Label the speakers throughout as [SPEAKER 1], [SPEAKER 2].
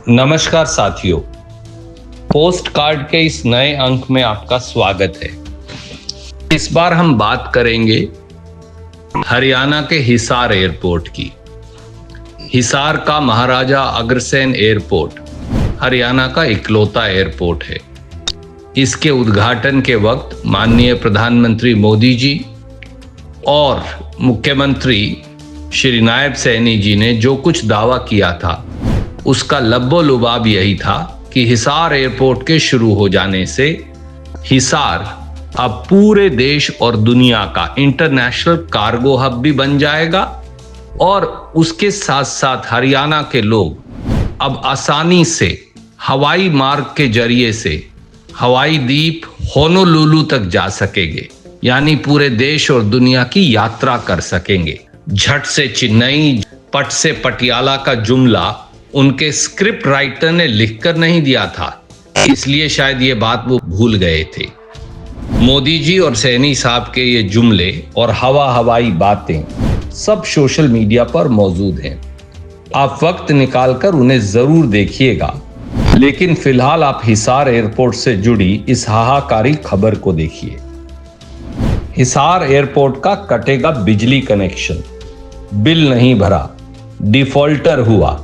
[SPEAKER 1] नमस्कार साथियों, post card के इस नए अंक में आपका स्वागत है। इस बार हम बात करेंगे हरियाणा के हिसार एयरपोर्ट की। हिसार का महाराजा अग्रसेन एयरपोर्ट हरियाणा का इकलौता एयरपोर्ट है। इसके उद्घाटन के वक्त माननीय प्रधानमंत्री मोदी जी और मुख्यमंत्री श्री नायब सैनी जी ने जो कुछ दावा किया था उसका लब्बो-लुबाब यही था कि हिसार एयरपोर्ट के शुरू हो जाने से हिसार अब पूरे देश और दुनिया का इंटरनेशनल कार्गो हब भी बन जाएगा और उसके साथ साथ हरियाणा के लोग अब आसानी से हवाई मार्ग के जरिए से हवाई द्वीप होनोलुलु तक जा सकेंगे, यानी पूरे देश और दुनिया की यात्रा कर सकेंगे। झट से चेन्नई, पट से पटियाला का जुमला उनके स्क्रिप्ट राइटर ने लिखकर नहीं दिया था, इसलिए शायद ये बात वो भूल गए थे। मोदी जी और सैनी साहब के ये जुमले और हवाई बातें सब सोशल मीडिया पर मौजूद हैं। आप वक्त निकालकर उन्हें जरूर देखिएगा, लेकिन फिलहाल आप हिसार एयरपोर्ट से जुड़ी इस हाहाकारी खबर को देखिए। हिसार एयरपोर्ट का कटेगा बिजली कनेक्शन, बिल नहीं भरा, डिफॉल्टर हुआ,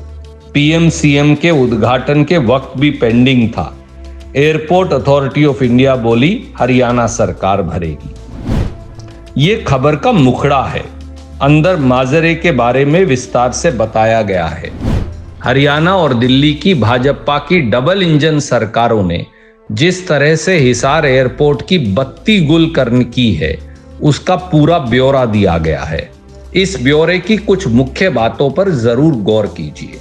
[SPEAKER 1] पीएमसीएम के उद्घाटन के वक्त भी पेंडिंग था। एयरपोर्ट अथॉरिटी ऑफ इंडिया बोली हरियाणा सरकार भरेगी। ये खबर का मुखड़ा है, अंदर माजरे के बारे में विस्तार से बताया गया है। हरियाणा और दिल्ली की भाजपा की डबल इंजन सरकारों ने जिस तरह से हिसार एयरपोर्ट की बत्ती गुल करने की है, उसका पूरा ब्यौरा दिया गया है। इस ब्यौरे की कुछ मुख्य बातों पर जरूर गौर कीजिए।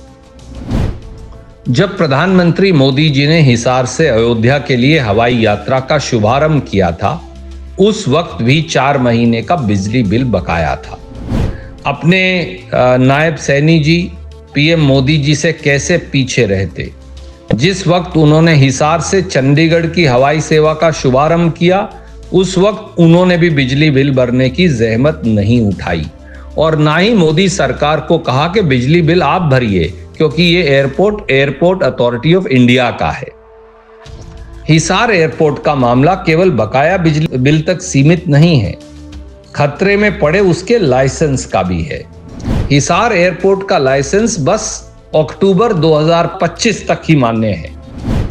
[SPEAKER 1] जब प्रधानमंत्री मोदी जी ने हिसार से अयोध्या के लिए हवाई यात्रा का शुभारंभ किया था, उस वक्त भी 4 महीने का बिजली बिल बकाया था। अपने नायब सैनी जी पीएम मोदी जी से कैसे पीछे रहते। जिस वक्त उन्होंने हिसार से चंडीगढ़ की हवाई सेवा का शुभारंभ किया, उस वक्त उन्होंने भी बिजली बिल भरने की जहमत नहीं उठाई और ना ही मोदी सरकार को कहा कि बिजली बिल आप भरिए, क्योंकि ये एयरपोर्ट अथॉरिटी ऑफ इंडिया का है। हिसार एयरपोर्ट का मामला केवल बकाया बिजली बिल तक सीमित नहीं है, खतरे में पड़े उसके लाइसेंस का भी है। हिसार एयरपोर्ट का लाइसेंस बस अक्टूबर 2025 तक ही मान्य है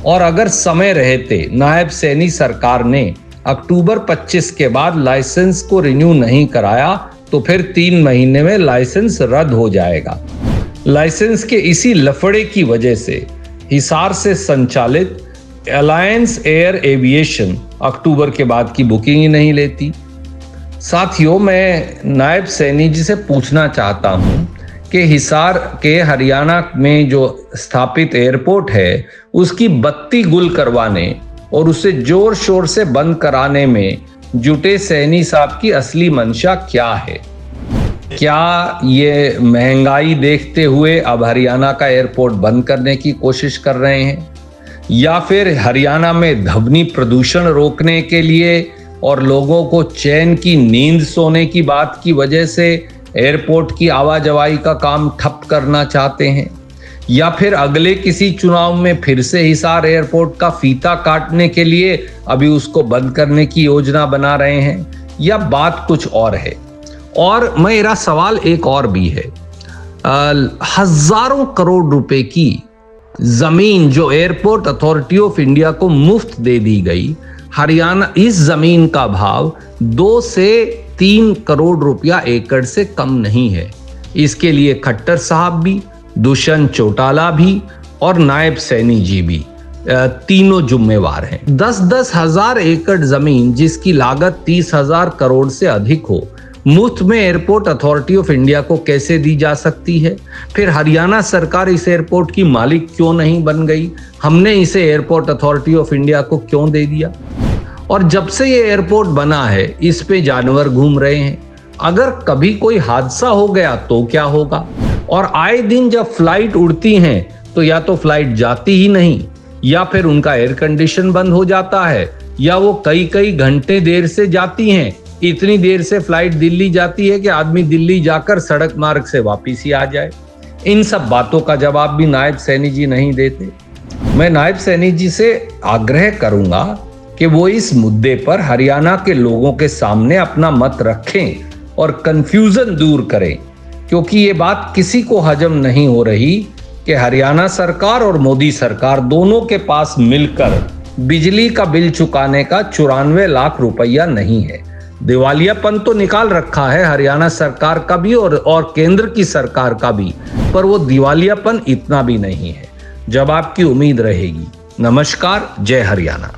[SPEAKER 1] और अगर समय रहते नायब सैनी सरकार ने अक्टूबर 25 के बाद लाइसेंस को रिन्यू नहीं कराया तो फिर 3 महीने में लाइसेंस रद्द हो जाएगा। लाइसेंस के इसी लफड़े की वजह से हिसार से संचालित अलायंस एयर एविएशन अक्टूबर के बाद की बुकिंग ही नहीं लेती। साथियों, मैं नायब सैनी जी से पूछना चाहता हूं कि हिसार के हरियाणा में जो स्थापित एयरपोर्ट है, उसकी बत्ती गुल करवाने और उसे जोर शोर से बंद कराने में जुटे सैनी साहब की असली मंशा क्या है? क्या ये महंगाई देखते हुए अब हरियाणा का एयरपोर्ट बंद करने की कोशिश कर रहे हैं, या फिर हरियाणा में ध्वनि प्रदूषण रोकने के लिए और लोगों को चैन की नींद सोने की बात की वजह से एयरपोर्ट की आवाजाही का काम ठप करना चाहते हैं, या फिर अगले किसी चुनाव में फिर से हिसार एयरपोर्ट का फीता काटने के लिए अभी उसको बंद करने की योजना बना रहे हैं, या बात कुछ और है? और मेरा सवाल एक और भी है, हजारों करोड़ रुपए की जमीन जो एयरपोर्ट अथॉरिटी ऑफ इंडिया को मुफ्त दे दी गई, हरियाणा इस जमीन का भाव 2 से 3 करोड़ रुपया एकड़ से कम नहीं है। इसके लिए खट्टर साहब भी, दुष्यंत चौटाला भी और नायब सैनी जी भी तीनों जिम्मेवार हैं। 10-10 हजार एकड़ जमीन जिसकी लागत 30,000 करोड़ से अधिक हो, मुफ्त में एयरपोर्ट अथॉरिटी ऑफ इंडिया को कैसे दी जा सकती है? फिर हरियाणा सरकार इस एयरपोर्ट की मालिक क्यों नहीं बन गई? हमने इसे एयरपोर्ट अथॉरिटी ऑफ इंडिया को क्यों दे दिया? और जब से ये एयरपोर्ट बना है, इस पे जानवर घूम रहे हैं। अगर कभी कोई हादसा हो गया तो क्या होगा? और आए दिन जब फ्लाइट उड़ती हैं तो या तो फ्लाइट जाती ही नहीं, या फिर उनका एयर कंडीशन बंद हो जाता है, या वो कई घंटे देर से जाती हैं। इतनी देर से फ्लाइट दिल्ली जाती है कि आदमी दिल्ली जाकर सड़क मार्ग से वापिस ही आ जाए। इन सब बातों का जवाब भी नायब सैनी जी नहीं देते। मैं नायब सैनी जी से आग्रह करूंगा कि वो इस मुद्दे पर हरियाणा के लोगों के सामने अपना मत रखें और कंफ्यूजन दूर करें, क्योंकि ये बात किसी को हजम नहीं हो रही कि हरियाणा सरकार और मोदी सरकार दोनों के पास मिलकर बिजली का बिल चुकाने का 94 लाख रुपया नहीं है। दिवालियापन तो निकाल रखा है हरियाणा सरकार का भी और केंद्र की सरकार का भी, पर वो दिवालियापन इतना भी नहीं है। जवाब की उम्मीद रहेगी। नमस्कार, जय हरियाणा।